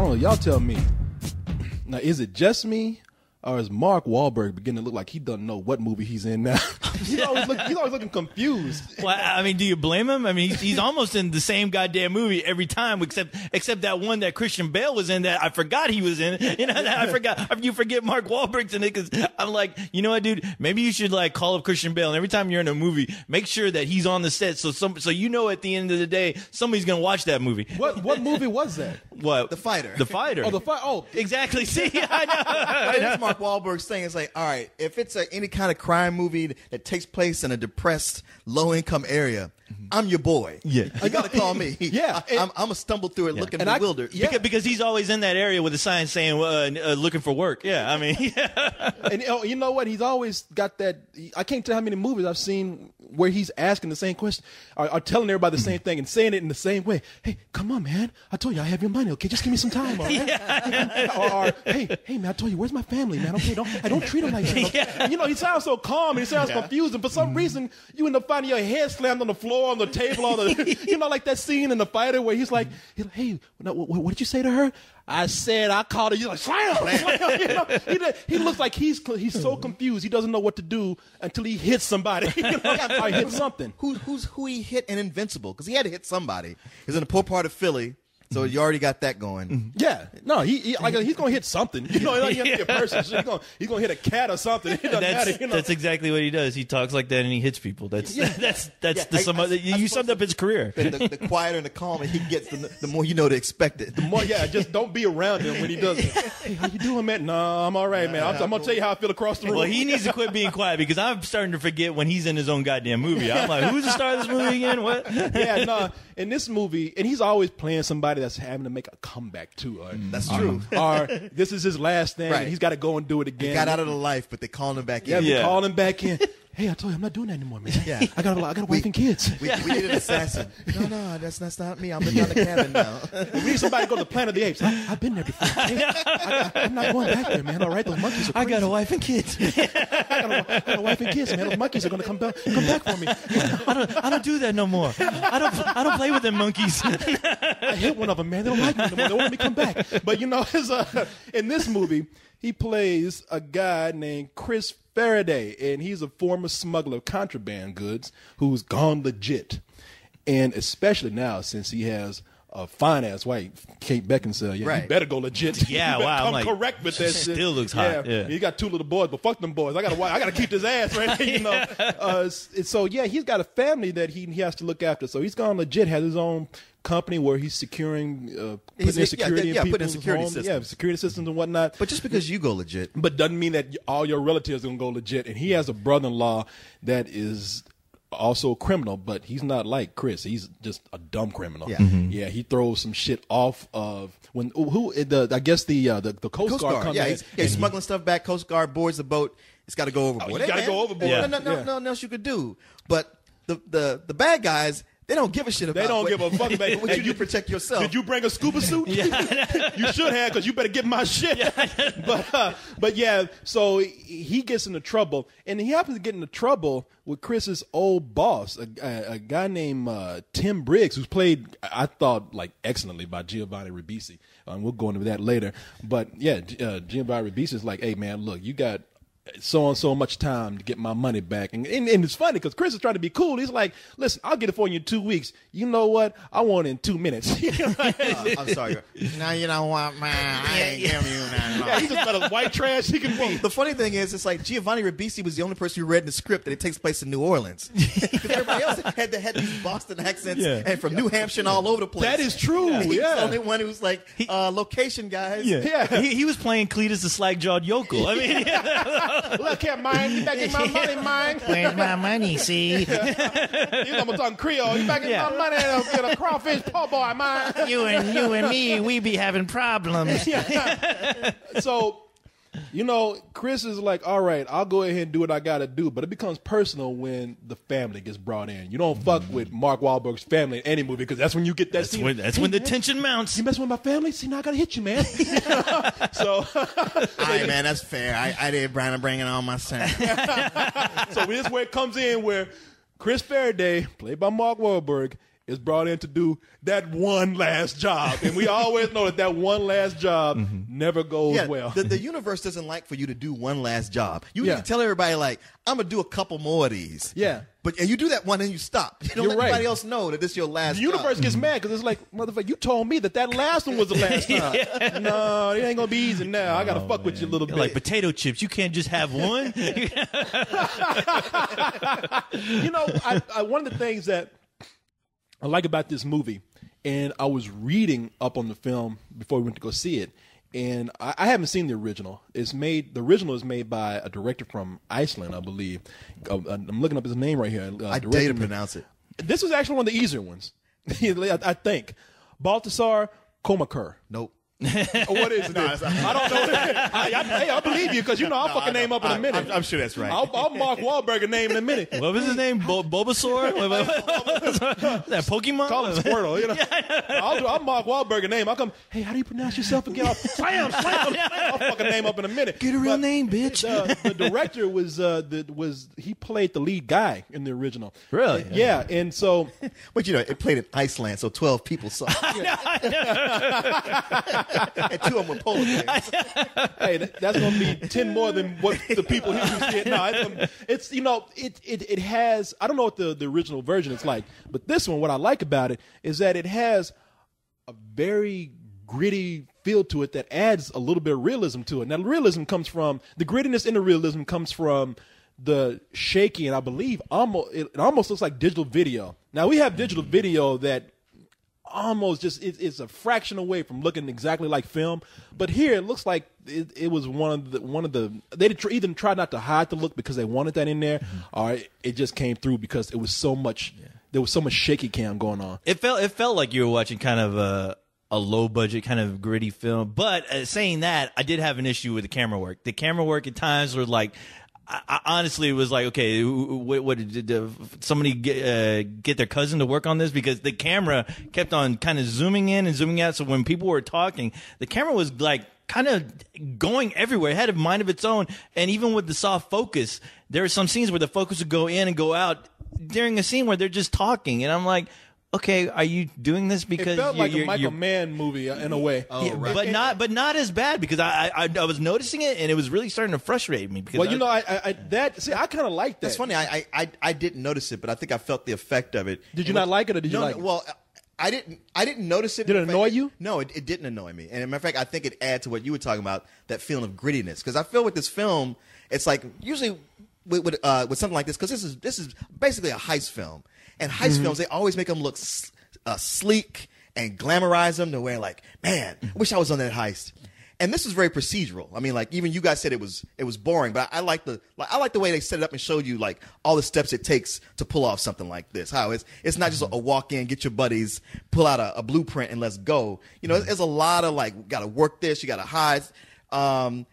don't know. Y'all tell me. Now, is it just me, or is Mark Wahlberg beginning to look like he doesn't know what movie he's in now? he's always looking confused. Well, I mean, do you blame him? I mean, he's almost in the same goddamn movie every time, except that one that Christian Bale was in that I forgot he was in. You know, I forgot. You forget Mark Wahlberg's in it because I'm like, you know what, dude? Maybe you should like call up Christian Bale, and every time you're in a movie, make sure that he's on the set, so you know at the end of the day somebody's gonna watch that movie. What movie was that? What? The Fighter. The Fighter. Oh, The Fighter. Oh, exactly. See, I know. That's Mark Wahlberg's thing. It's like, all right, if it's any kind of crime movie that takes place in a depressed, low-income area, I'm your boy. Yeah. You got to call me. Yeah. I'm going to stumble through it looking bewildered. Because he's always in that area with a sign saying, looking for work. Yeah, I mean. Yeah. And you know what? He's always got that. I can't tell how many movies I've seen where he's asking the same question, or telling everybody the same thing and saying it in the same way. Hey, come on, man. I told you I have your money. Okay, just give me some time. All right? or hey, man, I told you, where's my family, man? Okay, don't treat him like that. Okay? And, you know, he sounds so calm and he sounds confused. And for some reason, you end up finding your head slammed on the floor, on the table, on the, you know, like that scene in The Fighter where he's like, hey, what did you say to her? I said I called her. You're like, slam. You know, he looks like he's so confused. He doesn't know what to do until he hits somebody. You know, or hits something. Who he hit in Invincible? Because he had to hit somebody. He's in a poor part of Philly. So you already got that going. Yeah, no, he's gonna hit something. You know, he doesn't have to be a person. So he's gonna hit a cat or something. It doesn't matter. You know? That's exactly what he does. He talks like that and he hits people. You summed up his career. The quieter and the calmer he gets, the more you know to expect it. The more, just don't be around him when he does it. Hey, how you doing, man? No, I'm all right, man. I'm gonna tell you how I feel across the room. Well, he needs to quit being quiet because I'm starting to forget when he's in his own goddamn movie. I'm like, who's the star of this movie again? What? Yeah, no. In this movie, and he's always playing somebody that's having to make a comeback too. That's true. Or this is his last thing, and he's got to go and do it again. He got out of the life, but they called him back in. Yeah, they called him back in. Hey, I told you I'm not doing that anymore, man. Yeah. I got a wife and kids. We need an assassin. No, that's not me. I'm in the cabin now. We need somebody to go to the Planet of the Apes. I've been there before. Hey, I'm not going back there, man. All right, those monkeys are crazy. I got a wife and kids. I got a wife and kids, man. Those monkeys are going to come back for me. I don't do that no more. I don't play with them monkeys. I hit one of them, man. They don't like me no more. They don't want me to come back. But you know, in this movie, he plays a guy named Chris Faraday, and he's a former smuggler of contraband goods who's gone legit. And especially now, since he has a fine-ass wife, Kate Beckinsale, you better go legit. Yeah, you better wow. come correct with that shit. Still looks hot. Yeah. He got 2 little boys, but fuck them boys. I got to keep his ass, right? You know. So, yeah, he's got a family that he has to look after. So he's gone legit, has his own company where he's securing, putting in security in people's homes. Yeah, security systems and whatnot. But just because you go legit. But doesn't mean that all your relatives are going to go legit. And he has a brother-in-law that is also a criminal, but he's not like Chris. He's just a dumb criminal. Yeah, yeah. He throws some shit off of the Coast Guard comes in. He's smuggling stuff back. Coast Guard boards the boat. It's got to go overboard. You got to go overboard. Yeah. Nothing else you could do. But the bad guys, they don't give a shit about. They don't give a fuck about what you do. Protect yourself. Did you bring a scuba suit? Yeah. You should have, because you better get my shit. Yeah. But yeah, so he gets into trouble, and he happens to get into trouble with Chris's old boss, a guy named Tim Briggs, who's played, I thought, like excellently by Giovanni Ribisi. We'll go into that later. But yeah, Giovanni Ribisi is like, hey man, look, you got so much time to get my money back. And it's funny because Chris is trying to be cool. He's like, listen, I'll get it for you in 2 weeks. You know what? I want it in 2 minutes. I'm sorry. Now you don't want mine. I ain't giving you that. Yeah, he's just about as white trash he can be. The funny thing is, it's like Giovanni Ribisi was the only person who read in the script that it takes place in New Orleans. Because everybody else had these Boston accents and from New Hampshire and all over the place. That is true. Yeah. He's the only one who's like, location guys. Yeah. He was playing Cletus the slack-jawed yokel. I mean, look here, man. You better get my money, man. Where's my money, see? You know I'm talking Creole. You better get my money and get a crawfish po' boy, man. You and me, we be having problems. So, you know, Chris is like, all right, I'll go ahead and do what I got to do. But it becomes personal when the family gets brought in. You don't fuck with Mark Wahlberg's family in any movie because that's when you get that scene. That's when the tension mounts. You messing with my family? See, now I got to hit you, man. So, all right, man, that's fair. I did bring it on myself. So this is where it comes in where Chris Faraday, played by Mark Wahlberg, is brought in to do that one last job. And we always know that one last job never goes well. The universe doesn't like for you to do one last job. You need to tell everybody, like, I'm going to do a couple more of these. Yeah. And you do that one and you stop. You don't let anybody else know that this is your last The universe gets mad because it's like, motherfucker, you told me that last one was the last time. No, it ain't going to be easy now. I got to fuck with you a little bit. Like potato chips. You can't just have one. You know, one of the things that I like about this movie, and I was reading up on the film before we went to go see it, and I haven't seen the original. The original is made by a director from Iceland, I believe. I'm looking up his name right here. I dare to pronounce it. This was actually one of the easier ones, I think. Baltasar Komaker. Nope. What is it? I don't know. Hey, I believe you because I'll fucking name up in a minute. I'm sure that's right. I'll Mark Wahlberg name in a minute. What was his name? Bulbasaur? That Pokemon? Call him Squirtle. I'll Mark Wahlberg name. I'll come. Hey, how do you pronounce yourself again? Slam. I'll fucking name up in a minute. Get a real name, bitch. The director was he played the lead guy in the original. Really? Yeah, and so. But it played in Iceland, so 12 people saw it. And 2 of them were Polish. Hey, that's gonna be 10 more than what the people here get. No, it has. I don't know what the original version is like, but this one, what I like about it is that it has a very gritty feel to it that adds a little bit of realism to it. Now, the grittiness in the realism comes from the shaky, and I believe it almost looks like digital video. Now we have digital video that almost just it's a fraction away from looking exactly like film, but here it looks like it was one of the they either tried not to hide the look because they wanted that in there, or it just came through because it was so much there was so much shaky cam going on. It felt like you were watching kind of a low budget kind of gritty film, but saying that, I did have an issue with the camera work. The camera work at times was like, I honestly was like, okay, what did somebody get their cousin to work on this? Because the camera kept on kind of zooming in and zooming out. So when people were talking, the camera was like kind of going everywhere. It had a mind of its own. And even with the soft focus, there were some scenes where the focus would go in and go out during a scene where they're just talking. And I'm like, okay, are you doing this because it felt like a Michael Mann movie in a way? Oh, yeah, right. but not as bad because I was noticing it and it was really starting to frustrate me. Because I kind of like that. That's funny. I didn't notice it, but I think I felt the effect of it. Did you not like it, or did you like it? Well, I didn't notice it. Did it annoy you? No, it didn't annoy me. And as a matter of fact, I think it adds to what you were talking about, that feeling of grittiness. Because I feel with this film, it's like usually with something like this, because this is basically a heist film. And heist films, they always make them look sleek and glamorize them to where, like, man, I wish I was on that heist. And this is very procedural. I mean, like, even you guys said it was boring, but I like the way they set it up and showed you like all the steps it takes to pull off something like this. How it's not just a walk in, get your buddies, pull out a blueprint, and let's go. There's a lot of like, got to work this, you got to hide. And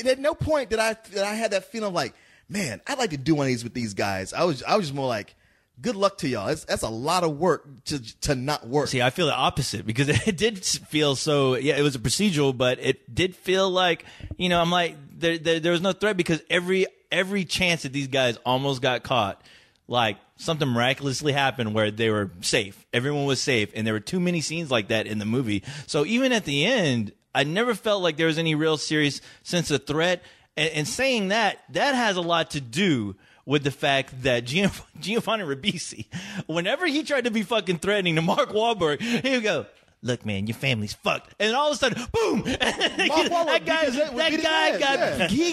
at no point did I had that feeling of like, man, I'd like to do one of these with these guys. I was just more like, good luck to y'all. That's a lot of work to not work. See, I feel the opposite because it did feel so. Yeah, it was a procedural, but it did feel like I'm like there was no threat because every chance that these guys almost got caught, like something miraculously happened where they were safe. Everyone was safe, and there were too many scenes like that in the movie. So even at the end, I never felt like there was any real serious sense of threat. And saying that has a lot to do with the fact that Giovanni Ribisi, whenever he tried to be fucking threatening to Mark Wahlberg, he would go, look, man, your family's fucked. And all of a sudden, boom! That guy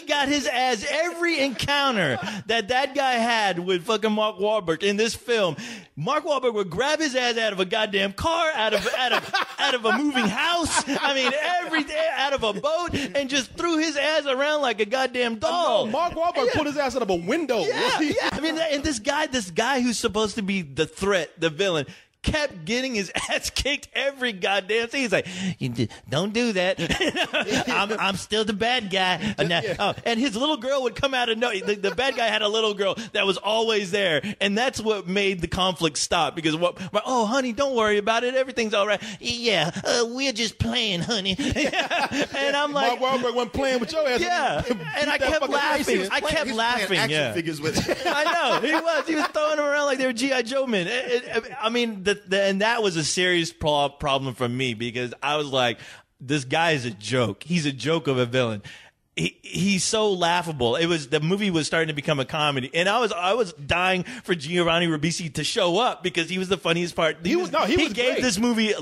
got his ass every encounter that guy had with fucking Mark Wahlberg in this film. Mark Wahlberg would grab his ass out of a goddamn car, out of a moving house. I mean, every day out of a boat, and just threw his ass around like a goddamn doll. Mark Wahlberg put his ass out of a window. Yeah. I mean, and this guy who's supposed to be the threat, the villain, kept getting his ass kicked every goddamn scene. He's like, don't do that. I'm still the bad guy. And his little girl would come out of nowhere. The bad guy had a little girl that was always there. And that's what made the conflict stop. Because, oh, honey, don't worry about it. Everything's all right. Yeah, we're just playing, honey. And I'm like, Mark Wahlberg wasn't playing with your ass. Yeah. And I kept laughing. Action figures with it. I know. He was throwing them around like they were G.I. Joe men. I mean, and that was a serious problem for me because I was like, this guy is a joke. He's a joke of a villain. He's so laughable. The movie was starting to become a comedy, and I was dying for Giovanni Ribisi to show up because he was the funniest part. He gave this movie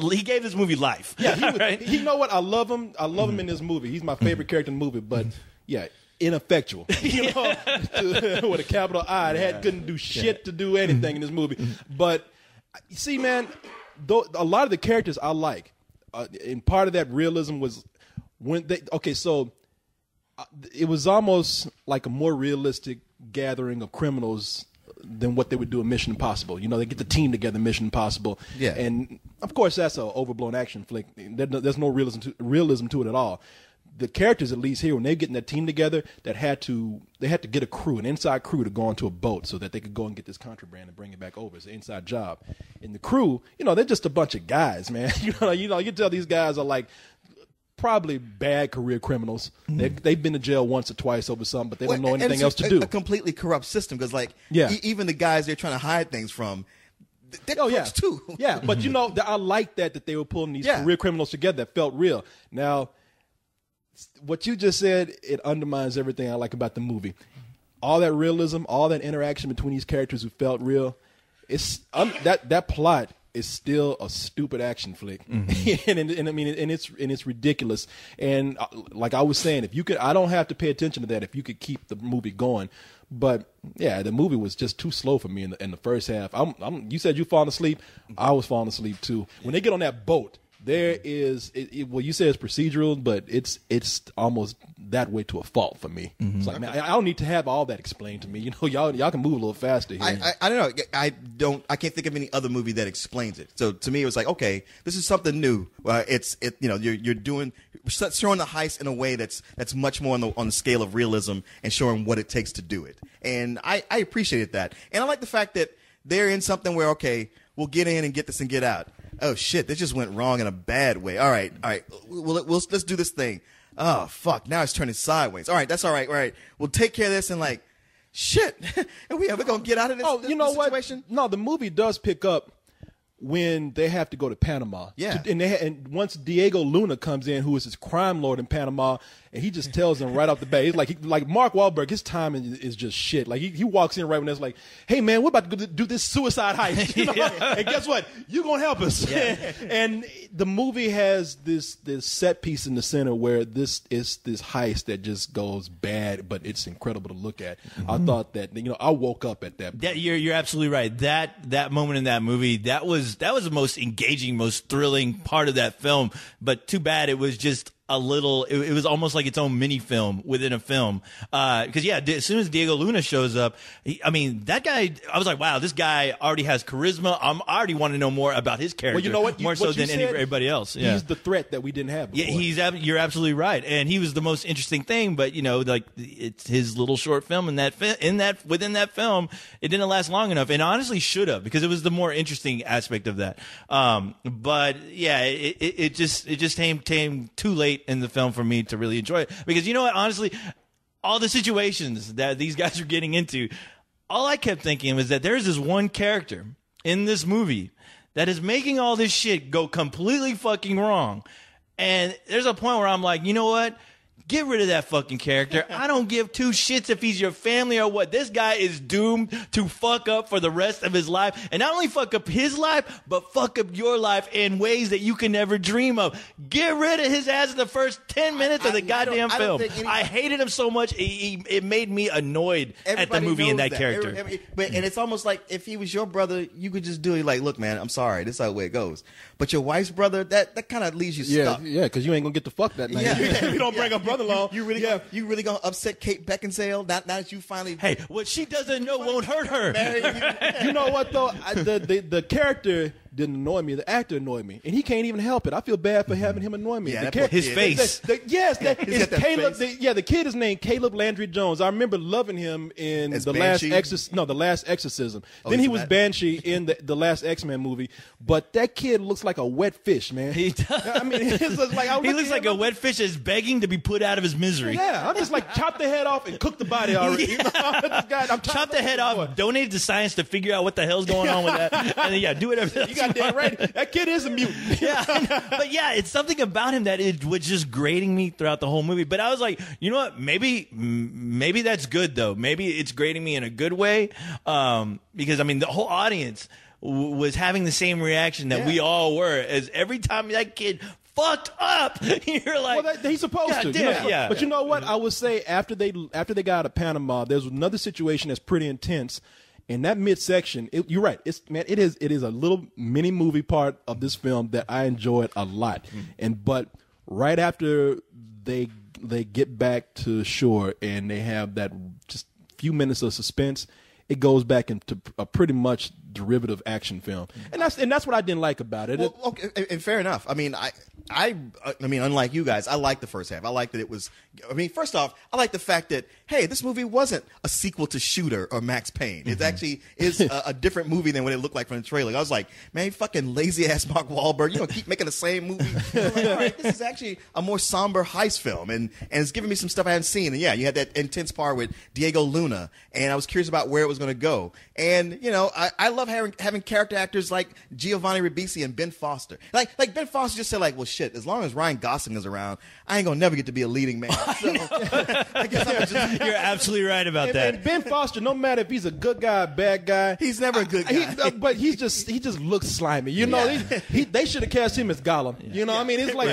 life. Yeah, he was, right? You know what? I love him. I love him in this movie. He's my favorite character in the movie. But yeah, ineffectual. You know, with a capital I. Couldn't do shit to do anything in this movie. But you see, man, a lot of the characters I like, and part of that realism was when they. Okay, so. It was almost like a more realistic gathering of criminals than what they would do in Mission Impossible. You know, they get the team together in Mission Impossible. Yeah. And, of course, that's an overblown action flick. There's no realism to it at all. The characters, at least here, when they're getting that team together, they had to get a crew, an inside crew, to go onto a boat so that they could go and get this contraband and bring it back over. It's an inside job. And the crew, you know, they're just a bunch of guys, man. You know, you can tell these guys are like, probably bad career criminals. They've been to jail once or twice over something, but they don't know anything else to do. A completely corrupt system because, like, even the guys they're trying to hide things from, they're crooks too. Yeah, but you know, I like that they were pulling these career criminals together that felt real. Now, what you just said, it undermines everything I like about the movie. All that realism, all that interaction between these characters who felt real. It's that plot is still a stupid action flick, and I mean, and it's ridiculous. And like I was saying, if you could, I don't have to pay attention to that if you could keep the movie going. But yeah, the movie was just too slow for me in the first half. You said you falling asleep. I was falling asleep too. When they get on that boat, there is well, you say it's procedural, but it's almost that way to a fault for me. It's like, man, I don't need to have all that explained to me. You know, y'all can move a little faster here. I don't know. I can't think of any other movie that explains it. So to me, it was like, okay, this is something new. You know, you're showing the heist in a way that's much more on the scale of realism and showing what it takes to do it. And I appreciated that. And I like the fact that they're in something where, okay, we'll get in and get this and get out. Oh shit, this just went wrong in a bad way. All right. Let's do this thing. Oh fuck, now it's turning sideways. All right, that's all right. All right, we'll take care of this and like, shit, and we're gonna get out of this. Oh, you know this situation? What? No, the movie does pick up when they have to go to Panama. Yeah. And once Diego Luna comes in, who is his crime lord in Panama, and he just tells them right off the bat, he's like Mark Wahlberg, his timing is just shit. Like he walks in right when it's like, hey man, we're about to do this suicide heist. You know? And guess what? You're gonna help us. Yeah. And the movie has this set piece in the center where this is this heist that just goes bad, but it's incredible to look at. I thought that, you know, I woke up at that. You're absolutely right. That moment in that movie, that was the most engaging, most thrilling part of that film. But too bad it was just a little. It was almost like its own mini film within a film. Because as soon as Diego Luna shows up, that guy. I was like, wow, this guy already has charisma. I already want to know more about his character. Well, you know what? More so than everybody else. Yeah. He's the threat that we didn't have before. Yeah, you're absolutely right, and he was the most interesting thing. But you know, like it's his little short film within that film, it didn't last long enough, and honestly should have, because it was the more interesting aspect of that. But yeah, it just came too late in the film for me to really enjoy it, because you know what, honestly, all the situations that these guys are getting into, all I kept thinking was that there's this one character in this movie that is making all this shit go completely fucking wrong. And there's a point where I'm like, you know what? Get rid of that fucking character. I don't give two shits if he's your family or what. This guy is doomed to fuck up for the rest of his life. And not only fuck up his life, but fuck up your life in ways that you can never dream of. Get rid of his ass in the first 10 minutes of the goddamn film. I hated him so much. It made me annoyed at the movie and that character. And it's almost like if he was your brother, you could just do it like, look, man, I'm sorry. This is how the way it goes. But your wife's brother, that kind of leaves you stuck. Yeah, because you ain't going to get to fuck that night. Yeah. You don't bring a brother along. You really gonna upset Kate Beckinsale? Now that you finally. Hey, what she doesn't know won't hurt her. You know what though? The character didn't annoy me. The actor annoyed me, and he can't even help it. I feel bad for having him annoy me. Yeah, his face. It's Caleb. The kid is named Caleb Landry Jones. I remember loving him in As the Banshee? Last Exorcism. Oh, then he was that? Banshee in the last X-Men movie. But that kid looks like a wet fish, man. He does. I mean, it's just like he looks like a wet fish that's begging to be put out of his misery. Yeah, I'm just like, chop the head off and cook the body already. You know, chop the head off, donate to science to figure out what the hell's going on with that, and then, do whatever. goddamn right. That kid is a mutant. Yeah, but yeah, it's something about him that it was just grating me throughout the whole movie. But I was like, you know what? Maybe that's good though. Maybe it's grating me in a good way. Because I mean, the whole audience was having the same reaction that we all were, as every time that kid fucked up, you're like, well, he's supposed to. Yeah. But you know what? I would say after they got out of Panama, there's another situation that's pretty intense. In that midsection, you're right. It is a little mini movie part of this film that I enjoyed a lot. But right after they get back to shore and they have that just few minutes of suspense, it goes back into a pretty much derivative action film, and that's what I didn't like about it. Well, okay, and fair enough. I mean, I mean, unlike you guys, I liked the first half. I liked that it was. I mean, first off, I like the fact that hey, this movie wasn't a sequel to Shooter or Max Payne. It actually is a different movie than what it looked like from the trailer. I was like, man, fucking lazy ass Mark Wahlberg. You don't keep making the same movie. Like, all right, this is actually a more somber heist film, and it's giving me some stuff I hadn't seen. And yeah, you had that intense part with Diego Luna, and I was curious about where it was going to go. And you know, I love having character actors like Giovanni Ribisi and Ben Foster. Like Ben Foster just said, like, well, shit, as long as Ryan Gosling is around, I ain't gonna never get to be a leading man. So I guess I'm just. You're absolutely right about that. And Ben Foster, no matter if he's a good guy, or bad guy, he's never a good guy. But he just looks slimy. You know, they should have cast him as Gollum. You know, I mean, it's like.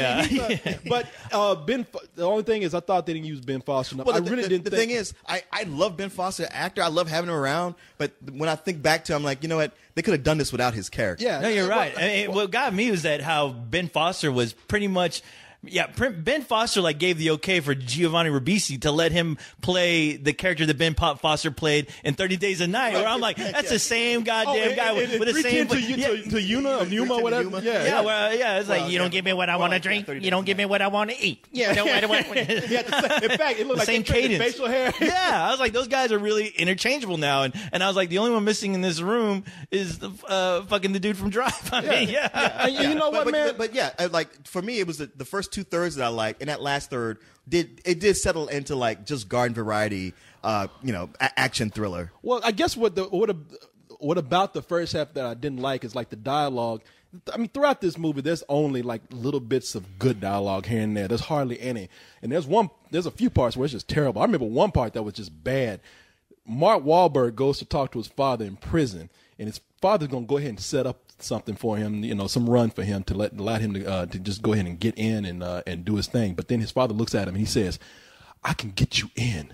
But the only thing is, I thought they didn't use Ben Foster enough. Well, I really didn't. The thing is, I love Ben Foster, actor. I love having him around. But when I think back to him, I'm like, you know what? They could have done this without his character. Yeah, no, you're right. What got me was that how Ben Foster was pretty much. Yeah, Ben Foster like gave the okay for Giovanni Ribisi to let him play the character that Ben Foster played in 30 Days a Night. Where I'm like, that's the same goddamn guy with the same to Yuma, whatever. It's like you don't give me what I want to drink, you don't give me what I want to eat. Yeah, in fact, it looked like same cadence. Facial hair. Yeah, I was like, those guys are really interchangeable now, and I was like, the only one missing in this room is the fucking the dude from Drive. I mean, You know what, man? But yeah, like for me, it was the first 2/3 that I liked, and that last third did settle into like just garden variety, action thriller. Well, I guess what about the first half that I didn't like is like the dialogue. I mean, throughout this movie, there's only like little bits of good dialogue here and there. There's hardly any, and there's a few parts where it's just terrible. I remember one part that was just bad. Mark Wahlberg goes to talk to his father in prison, and his father's gonna go ahead and set up something for him, some run for him to allow him to just go ahead and get in and do his thing. But then his father looks at him and he says, "I can get you in,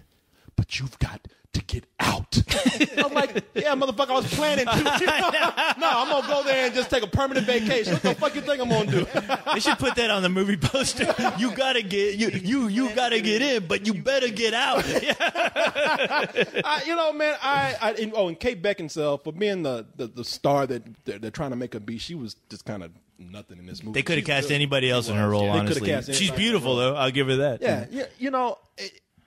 but you've got to get out." I'm like, yeah, motherfucker, I was planning to. No, I'm gonna go there and just take a permanent vacation. What the fuck you think I'm gonna do? They should put that on the movie poster. You gotta get you gotta get in, but you better get out. And Kate Beckinsale, for being the star that they're trying to make her be, she was just kind of nothing in this movie. They could have cast anybody else in her role. Honestly, she's beautiful though. I'll give her that. Yeah.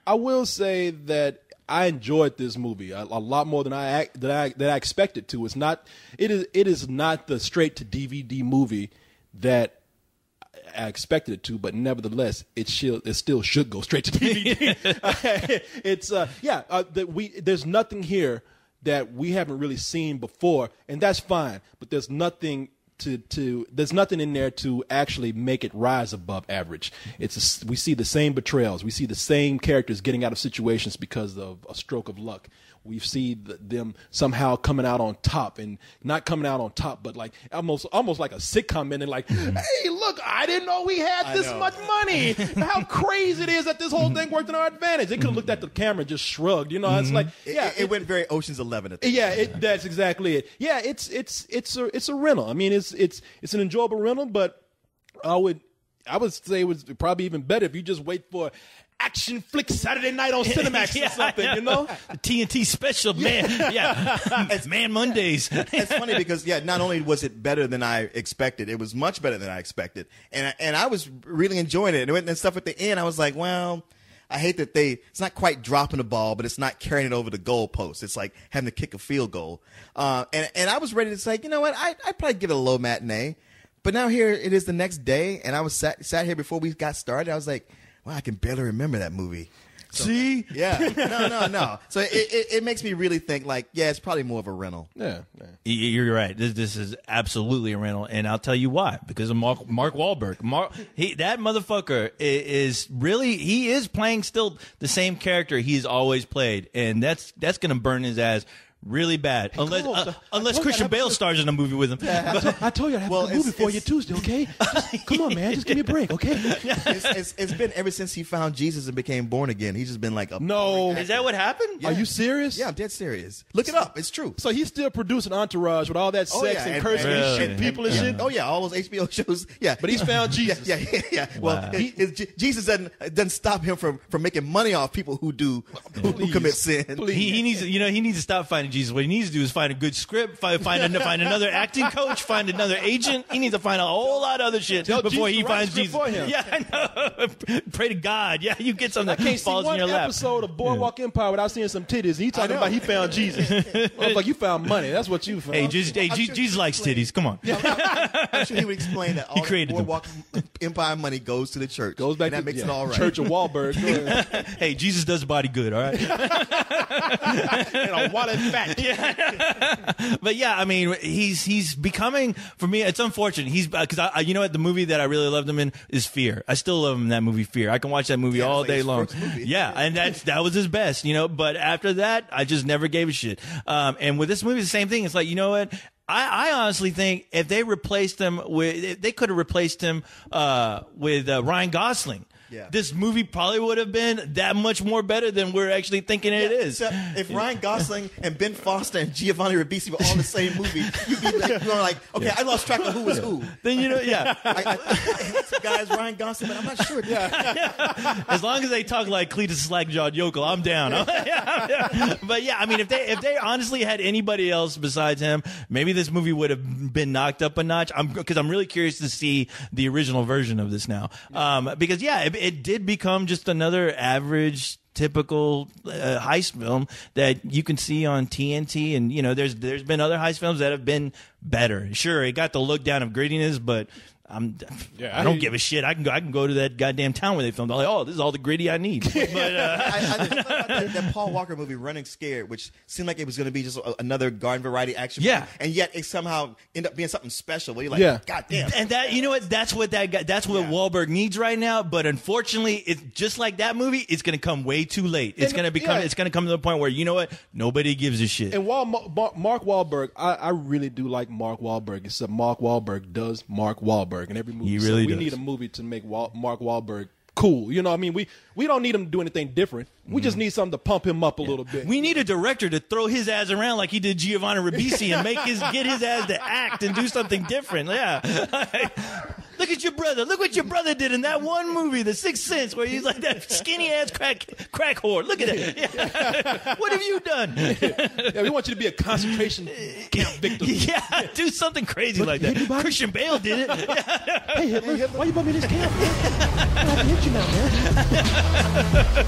I will say that I enjoyed this movie a lot more than I expected to. It is not the straight to DVD movie that I expected it to, but nevertheless, it still should go straight to DVD. There's nothing here that we haven't really seen before, and that's fine. But there's nothing there's nothing in there to actually make it rise above average. We see the same betrayals. We see the same characters getting out of situations because of a stroke of luck. We see them somehow coming out on top, and not coming out on top, but like almost like a sitcom ending. Like, hey, look, I didn't know we had this much money. How crazy it is that this whole thing worked in our advantage. They could have looked at the camera and just shrugged. It's like, it went very Ocean's 11 at the time. That's exactly it. Yeah, it's a rental. I mean, it's an enjoyable rental, but I would say it was probably even better if you just wait for Action Flick Saturday night on Cinemax or something, The TNT special, man. It's Man Mondays. It's funny because, not only was it better than I expected, it was much better than I expected. And I was really enjoying it. And stuff at the end, I was like, well, I hate that it's not quite dropping the ball, but it's not carrying it over the goal post. It's like having to kick a field goal. And I was ready to say, you know what, I'd probably give it a low matinee. But now here it is the next day, and I was sat here before we got started. I was like, wow, I can barely remember that movie. So, See? Yeah. No. So it makes me really think like, yeah, it's probably more of a rental. Yeah. You're right. This is absolutely a rental, and I'll tell you why. Because of Mark Wahlberg. That motherfucker is really, he is playing still the same character he's always played, and that's gonna burn his ass really bad. Unless Christian Bale stars in a movie with him. I told you I have a movie for you Tuesday, okay? Come on, man. Just give me a break, okay? It's been ever since he found Jesus and became born again. He's just been like a No. Is that what happened? Are you serious? Yeah, I'm dead serious. Look it up. It's true. So he's still producing Entourage with all that sex and cursing and shit, people and shit? Oh yeah, all those HBO shows. Yeah, But he's found Jesus. Yeah. Well, Jesus doesn't stop him from making money off people who commit sin. He needs to stop finding Jesus. What he needs to do is find a good script, find another acting coach, find another agent. He needs to find a whole lot of other shit before he finds Jesus. For him. Yeah, I know. Pray to God. Yeah, you get something I can't that falls see in one your lap. episode of Boardwalk Empire without seeing some titties. And he talking about he found Jesus. Like you found money. That's what you found. Hey, Jesus likes titties. Come on. I'm sure he would explain that all the Boardwalk Empire money goes to the church. Goes back and that makes it all right. Church of Wahlberg. Hey, Jesus does body good, all right? And a wallet fat. But yeah, I mean, he's becoming, for me, it's unfortunate. He's because you know what, the movie that I really loved him in is Fear. I still love him in that movie, Fear. I can watch that movie all day long. Yeah, and that was his best, you know. But after that, I just never gave a shit. And with this movie, the same thing. It's like, you know what? I honestly think if they could have replaced him with Ryan Gosling. Yeah. This movie probably would have been that much more better than we're actually thinking it is. If Ryan Gosling and Ben Foster and Giovanni Ribisi were all in the same movie, you'd be like, okay, I lost track of who was who. Then This guy's Ryan Gosling, but I'm not sure. As long as they talk like Cletus Slackjawed Yokel, I'm down. But yeah, I mean, if they honestly had anybody else besides him, maybe this movie would have been knocked up a notch. Because I'm really curious to see the original version of this now. Because it did become just another average, typical heist film that you can see on TNT, and you know, there's been other heist films that have been better. Sure, it got the look down of grittiness, but I don't give a shit. I can go to that goddamn town where they filmed. I'm like, oh, this is all the gritty I need. But I thought about that Paul Walker movie, Running Scared, which seemed like it was going to be just another garden variety action movie, and yet it somehow ended up being something special. Where you're like, God damn. And that, you know what? That's what Wahlberg needs right now. But unfortunately, it's just like that movie. It's going to come way too late. It's going to come to the point where, you know what? Nobody gives a shit. And while Mark Wahlberg, I really do like Mark Wahlberg. Except Mark Wahlberg does Mark Wahlberg in every movie. He really we does. need a movie to make Mark Wahlberg cool. You know what I mean? We don't need him to do anything different. We just need something to pump him up a little bit. We need a director to throw his ass around like he did Giovanni Ribisi and get his ass to act and do something different. Yeah. Look at your brother. Look what your brother did in that one movie, The Sixth Sense, where he's like that skinny ass crack whore. Look at it. Yeah. What have you done? Yeah, we want you to be a concentration camp victim. Yeah, do something crazy like that. Christian Bale did it. Hey Hitler, why you put me in this camp? Man? I hit you now, man.